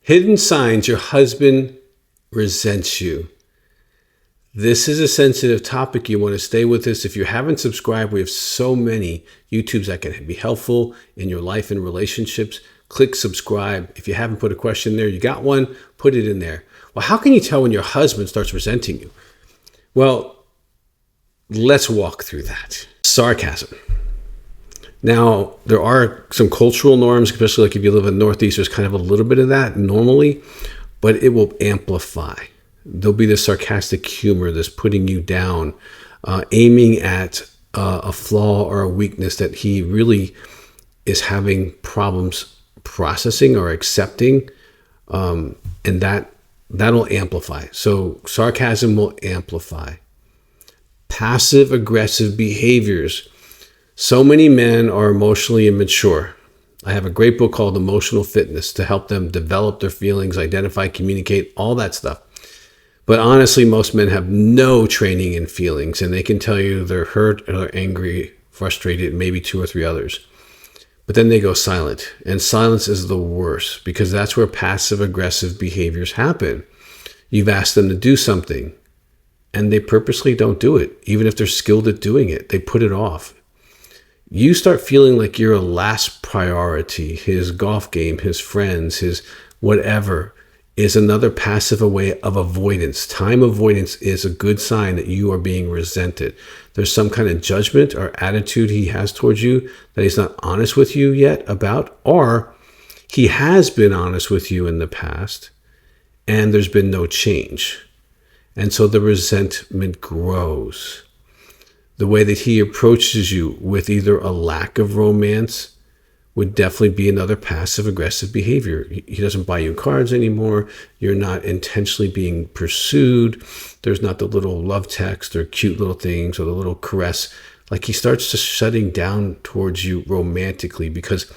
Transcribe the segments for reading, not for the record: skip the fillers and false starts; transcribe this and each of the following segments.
Hidden signs your husband resents you. This is a sensitive topic. You want to stay with us. If you haven't subscribed, we have so many YouTubes that can be helpful in your life and relationships. Click subscribe. If you haven't put a question there, you got one, put it in there. Well, how can you tell when your husband starts resenting you? Well, let's walk through that. Sarcasm. Now, there are some cultural norms, especially like if you live in the Northeast, there's kind of a little bit of that normally, but it will amplify. There'll be this sarcastic humor, this putting you down, aiming at a flaw or a weakness that he really is having problems processing or accepting, and that'll amplify. So sarcasm will amplify. Passive aggressive behaviors. So many men are emotionally immature. I have a great book called Emotional Fitness to help them develop their feelings, identify, communicate, all that stuff. But honestly, most men have no training in feelings, and they can tell you they're hurt or they're angry, frustrated, maybe two or three others. But then they go silent, and silence is the worst because that's where passive aggressive behaviors happen. You've asked them to do something, and they purposely don't do it. Even if they're skilled at doing it, they put it off. You start feeling like you're a last priority. His golf game, his friends, his whatever is another passive way of avoidance. Time avoidance is a good sign that you are being resented. There's some kind of judgment or attitude he has towards you that he's not honest with you yet about, or he has been honest with you in the past and there's been no change. And so the resentment grows. The way that he approaches you with either a lack of romance would definitely be another passive aggressive behavior. He doesn't buy you cards anymore. You're not intentionally being pursued. There's not the little love text or cute little things or the little caress. Like he starts just shutting down towards you romantically because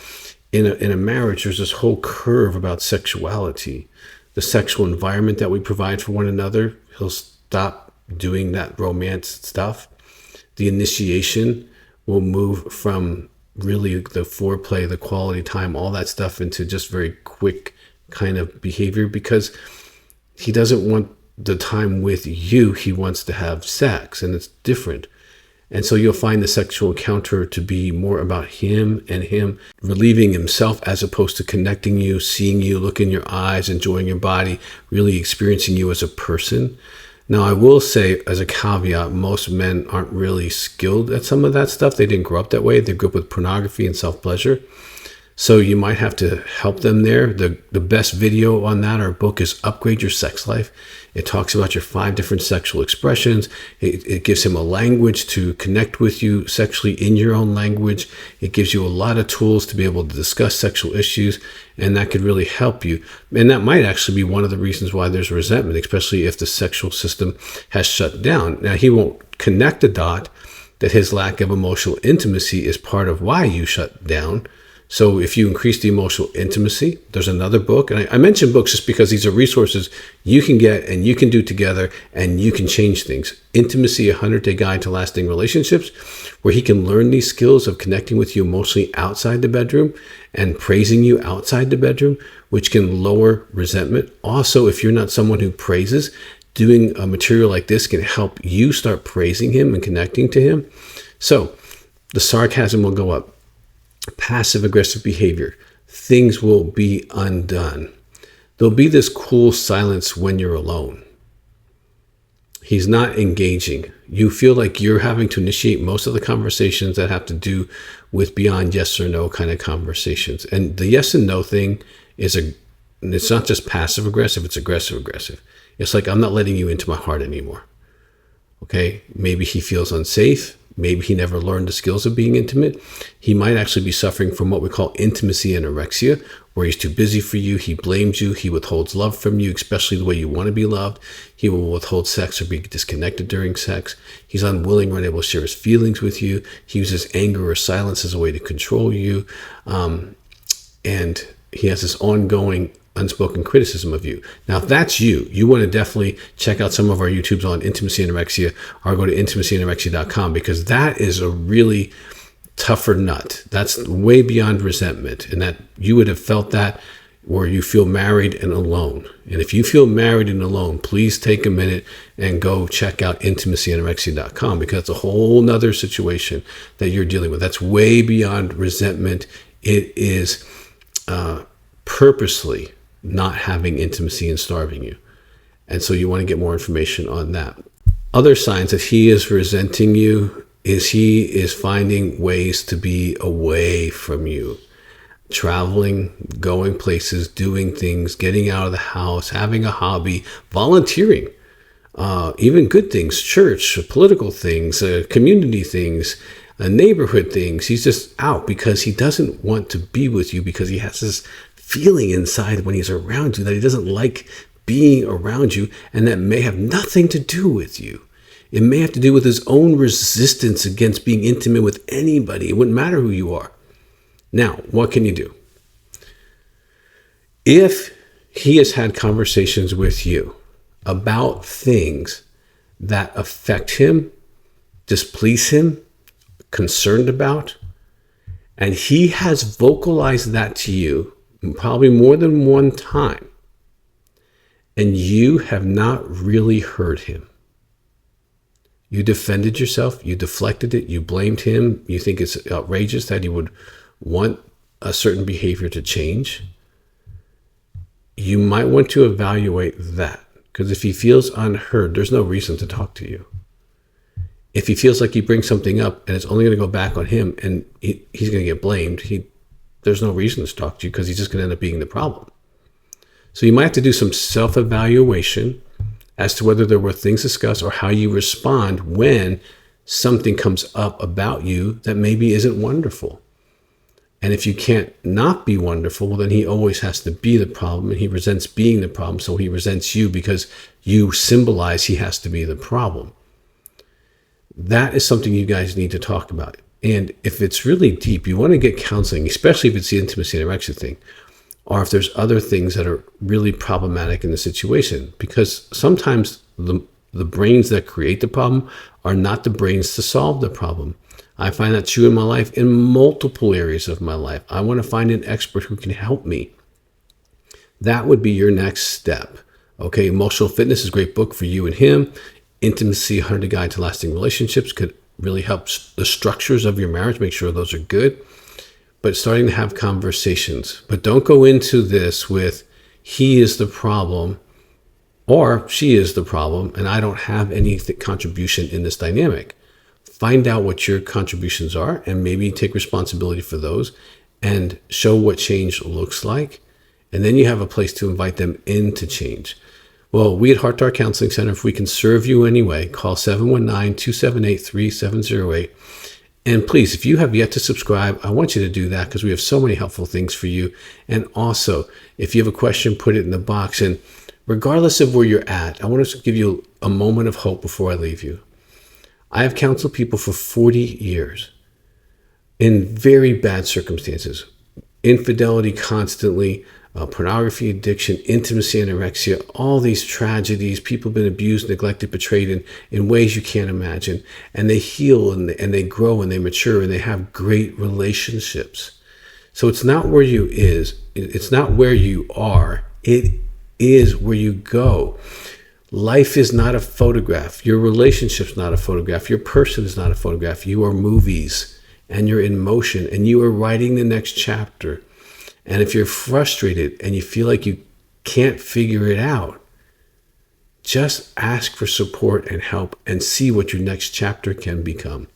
in a marriage, there's this whole curve about sexuality. The sexual environment that we provide for one another, he'll stop doing that romance stuff. The initiation will move from really the foreplay, the quality time, all that stuff into just very quick kind of behavior because he doesn't want the time with you. He wants to have sex, and it's different. And so you'll find the sexual encounter to be more about him and him relieving himself as opposed to connecting you, seeing you, look in your eyes, enjoying your body, really experiencing you as a person. Now, I will say as a caveat, most men aren't really skilled at some of that stuff. They didn't grow up that way. They grew up with pornography and self-pleasure. So you might have to help them there. The best video on that or book is Upgrade Your Sex Life. It talks about your 5 different sexual expressions. It gives him a language to connect with you sexually in your own language. It gives you a lot of tools to be able to discuss sexual issues, and that could really help you. And that might actually be one of the reasons why there's resentment, especially if the sexual system has shut down. Now, he won't connect the dot that his lack of emotional intimacy is part of why you shut down. So if you increase the emotional intimacy, there's another book. And I mention books just because these are resources you can get and you can do together and you can change things. Intimacy, a 100-Day Guide to Lasting Relationships, where he can learn these skills of connecting with you emotionally outside the bedroom and praising you outside the bedroom, which can lower resentment. Also, if you're not someone who praises, doing a material like this can help you start praising him and connecting to him. So the sarcasm will go up. Passive aggressive behavior, things will be undone. There'll be this cool silence when you're alone. He's not engaging. You feel like you're having to initiate most of the conversations that have to do with beyond yes or no kind of conversations. And the yes and no thing it's not just passive aggressive, it's aggressive aggressive. It's like, I'm not letting you into my heart anymore. Okay, maybe he feels unsafe. Maybe he never learned the skills of being intimate. He might actually be suffering from what we call intimacy anorexia, where he's too busy for you. He blames you. He withholds love from you, especially the way you want to be loved. He will withhold sex or be disconnected during sex. He's unwilling or unable to share his feelings with you. He uses anger or silence as a way to control you. And he has this ongoing unspoken criticism of you. Now, if that's you want to definitely check out some of our YouTubes on intimacy anorexia, or go to intimacyanorexia.com, because that is a really tougher nut. That's way beyond resentment, and that you would have felt that or you feel married and alone. And if you feel married and alone, please take a minute and go check out intimacyanorexia.com, because it's a whole nother situation that you're dealing with. That's way beyond resentment. It is purposely not having intimacy and starving you. And so you want to get more information on that. Other signs that he is resenting you is he is finding ways to be away from you. Traveling, going places, doing things, getting out of the house, having a hobby, volunteering, even good things, church, political things, community things, neighborhood things. He's just out because he doesn't want to be with you, because he has this feeling inside when he's around you that he doesn't like being around you, and that may have nothing to do with you. It may have to do with his own resistance against being intimate with anybody. It wouldn't matter who you are. Now, what can you do? If he has had conversations with you about things that affect him, displease him, concerned about, and he has vocalized that to you probably more than one time, and you have not really heard him. You defended yourself, you deflected it, you blamed him, you think it's outrageous that he would want a certain behavior to change. You might want to evaluate that, because if he feels unheard, there's no reason to talk to you. If he feels like you bring something up and it's only going to go back on him and he's going to get blamed, there's no reason to talk to you, because he's just going to end up being the problem. So you might have to do some self-evaluation as to whether there were things discussed or how you respond when something comes up about you that maybe isn't wonderful. And if you can't not be wonderful, well, then he always has to be the problem, and he resents being the problem. So he resents you because you symbolize he has to be the problem. That is something you guys need to talk about. And if it's really deep, you want to get counseling, especially if it's the intimacy anorexia thing, or if there's other things that are really problematic in the situation, because sometimes the brains that create the problem are not the brains to solve the problem. I find that true in my life, in multiple areas of my life. I want to find an expert who can help me. That would be your next step. Okay, Emotional Fitness is a great book for you and him. Intimacy, 100 Guide to Lasting Relationships could really help the structures of your marriage, make sure those are good. But starting to have conversations. But don't go into this with, he is the problem or she is the problem, and I don't have any contribution in this dynamic. Find out what your contributions are and maybe take responsibility for those and show what change looks like. And then you have a place to invite them in to change. Well, we at Heart to Heart Counseling Center, if we can serve you anyway, call 719-278-3708. And please, if you have yet to subscribe, I want you to do that, because we have so many helpful things for you. And also, if you have a question, put it in the box. And regardless of where you're at, I want to give you a moment of hope before I leave you. I have counseled people for 40 years in very bad circumstances. Infidelity constantly, pornography addiction, intimacy anorexia, all these tragedies. People have been abused, neglected, betrayed in ways you can't imagine. And they heal and they grow and they mature and they have great relationships. So it's not where it's not where you are. It is where you go. Life is not a photograph. Your relationship's not a photograph. Your person is not a photograph. You are movies, and you're in motion, and you are writing the next chapter. And if you're frustrated and you feel like you can't figure it out, just ask for support and help and see what your next chapter can become.